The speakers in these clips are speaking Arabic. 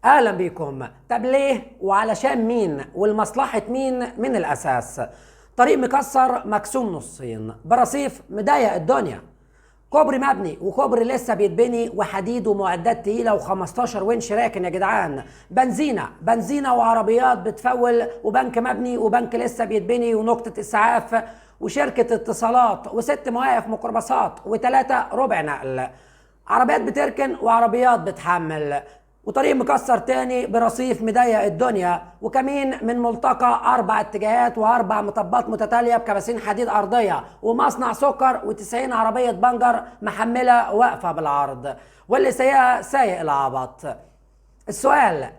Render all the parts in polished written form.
اهلا بيكم. طب ليه وعلشان مين والمصلحة مين من الاساس؟ طريق مكسر مكسوم نصين، برصيف مضيق الدنيا، كوبري مبني وكوبري لسه بيتبني، وحديد ومعدات تقيله و15 ونش راكن يا جدعان، بنزينه وعربيات بتفول، وبنك مبني وبنك لسه بيتبني، ونقطه اسعاف وشركه اتصالات وست مواقف ميكروباصات وثلاثه ربع نقل، عربيات بتركن وعربيات بتحمل، وطريق مكسر تاني برصيف مضيق الدنيا، وكمين من ملتقى 4 اتجاهات و4 مطبات متتاليه بكباسين حديد ارضيه، ومصنع سكر و90 عربيه بنجر محمله واقفه بالعرض، واللي سايقها سايق العبط. السؤال: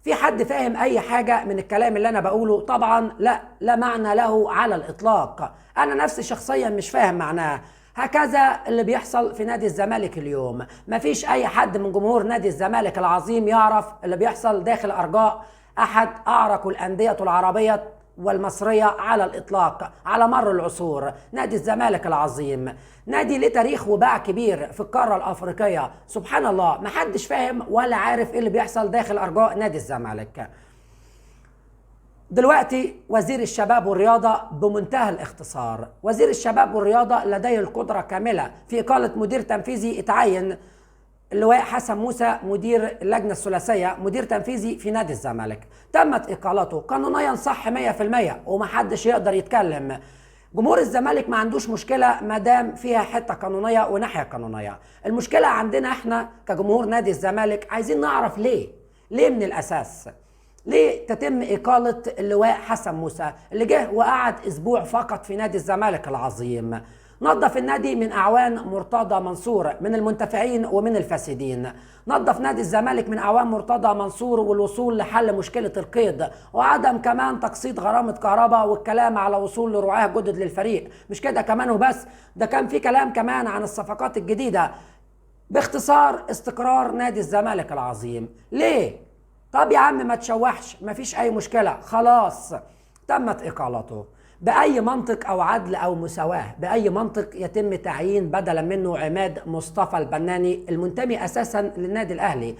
في حد فاهم اي حاجه من الكلام اللي انا بقوله؟ طبعا لا معنى له على الاطلاق. انا نفسي شخصيا مش فاهم معناه. هكذا اللي بيحصل في نادي الزمالك اليوم. مفيش اي حد من جمهور نادي الزمالك العظيم يعرف اللي بيحصل داخل ارجاء احد اعرق الانديه العربيه والمصريه على الاطلاق على مر العصور. نادي الزمالك العظيم نادي ليه تاريخ وباع كبير في القاره الافريقيه، سبحان الله محدش فاهم ولا عارف ايه اللي بيحصل داخل ارجاء نادي الزمالك. دلوقتي وزير الشباب والرياضة بمنتهى الاختصار، وزير الشباب والرياضة لديه القدرة كاملة في إقالة مدير تنفيذي اتعين اللواء حسن موسى مدير اللجنة الثلاثية مدير تنفيذي في نادي الزمالك. تمت إقالته قانونيا صح 100% ومحدش يقدر يتكلم. جمهور الزمالك ما عندوش مشكلة ما دام فيها حتة قانونية وناحية قانونية. المشكلة عندنا احنا كجمهور نادي الزمالك، عايزين نعرف ليه من الأساس ليه تتم إقالة اللواء حسن موسى اللي جه وقعد أسبوع فقط في نادي الزمالك العظيم، نظف النادي من أعوان مرتضى منصور من المنتفعين ومن الفاسدين، نظف نادي الزمالك من أعوان مرتضى منصور والوصول لحل مشكلة القيد، وعدم كمان تقسيط غرامة كهرباء والكلام على وصول لرعاة جدد للفريق. مش كده كمان وبس، ده كان في كلام كمان عن الصفقات الجديدة. باختصار استقرار نادي الزمالك العظيم. ليه؟ طب يا عم ما تشوحش، مفيش اي مشكلة، خلاص تمت اقالته. باي منطق او عدل او مساواة، باي منطق يتم تعيين بدلا منه عماد مصطفى البناني المنتمي اساسا للنادي الاهلي؟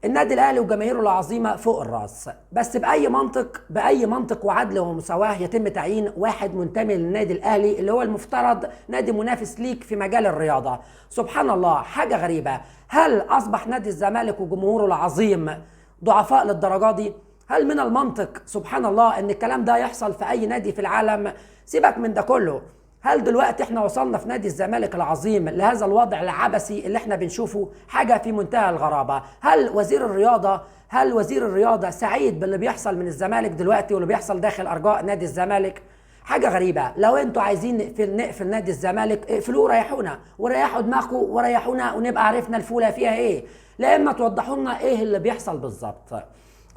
النادي الاهلي وجماهيره العظيمه فوق الراس، بس باي منطق وعدل ومساواه يتم تعيين واحد منتمي للنادي الاهلي اللي هو المفترض نادي منافس ليك في مجال الرياضه؟ سبحان الله، حاجه غريبه. هل اصبح نادي الزمالك وجمهوره العظيم ضعفاء للدرجه دي؟ هل من المنطق سبحان الله ان الكلام ده يحصل في اي نادي في العالم؟ سيبك من ده كله. هل دلوقتي احنا وصلنا في نادي الزمالك العظيم لهذا الوضع العبثي اللي احنا بنشوفه؟ حاجة في منتهى الغرابة. هل وزير الرياضة سعيد باللي بيحصل من الزمالك دلوقتي واللي بيحصل داخل ارجاء نادي الزمالك؟ حاجة غريبة. لو انتوا عايزين نقفل نادي الزمالك اقفلوه، ريحونا وريحوا دماغكم وريحونا ونبقى عرفنا الفولة فيها ايه، لا اما توضحوا لنا ايه اللي بيحصل بالظبط.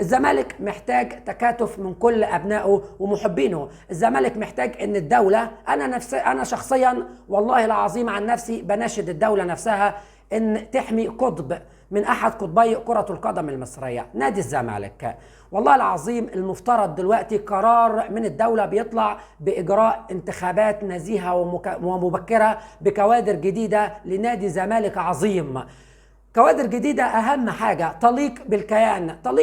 الزمالك محتاج تكاتف من كل ابنائه ومحبينه. الزمالك محتاج ان الدوله، انا شخصيا والله العظيم عن نفسي بناشد الدوله نفسها ان تحمي قطب من احد قطبي كره القدم المصريه، نادي الزمالك. والله العظيم المفترض دلوقتي قرار من الدوله بيطلع باجراء انتخابات نزيهه ومبكره بكوادر جديده لنادي زمالك عظيم. كوادر جديدة أهم حاجة تليق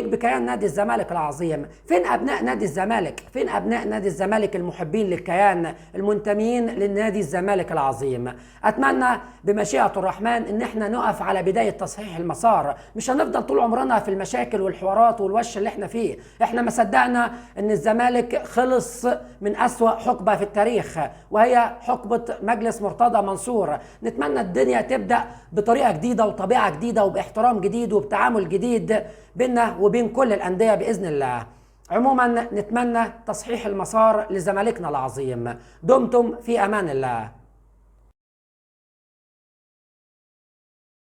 بكيان نادي الزمالك العظيم. فين أبناء نادي الزمالك؟ فين أبناء نادي الزمالك المحبين للكيان المنتمين للنادي الزمالك العظيم؟ أتمنى بمشيئة الرحمن إن احنا نقف على بداية تصحيح المسار. مش هنفضل طول عمرنا في المشاكل والحوارات والوش اللي احنا فيه. احنا ما صدقنا إن الزمالك خلص من أسوأ حقبة في التاريخ، وهي حقبة مجلس مرتضى منصور. نتمنى الدنيا تبدأ بطريقة جديدة وطبيعة جديدة وباحترام جديد وبتعامل جديد بيننا وبين كل الأندية بإذن الله. عموما نتمنى تصحيح المسار لزمالكنا العظيم. دمتم في أمان الله.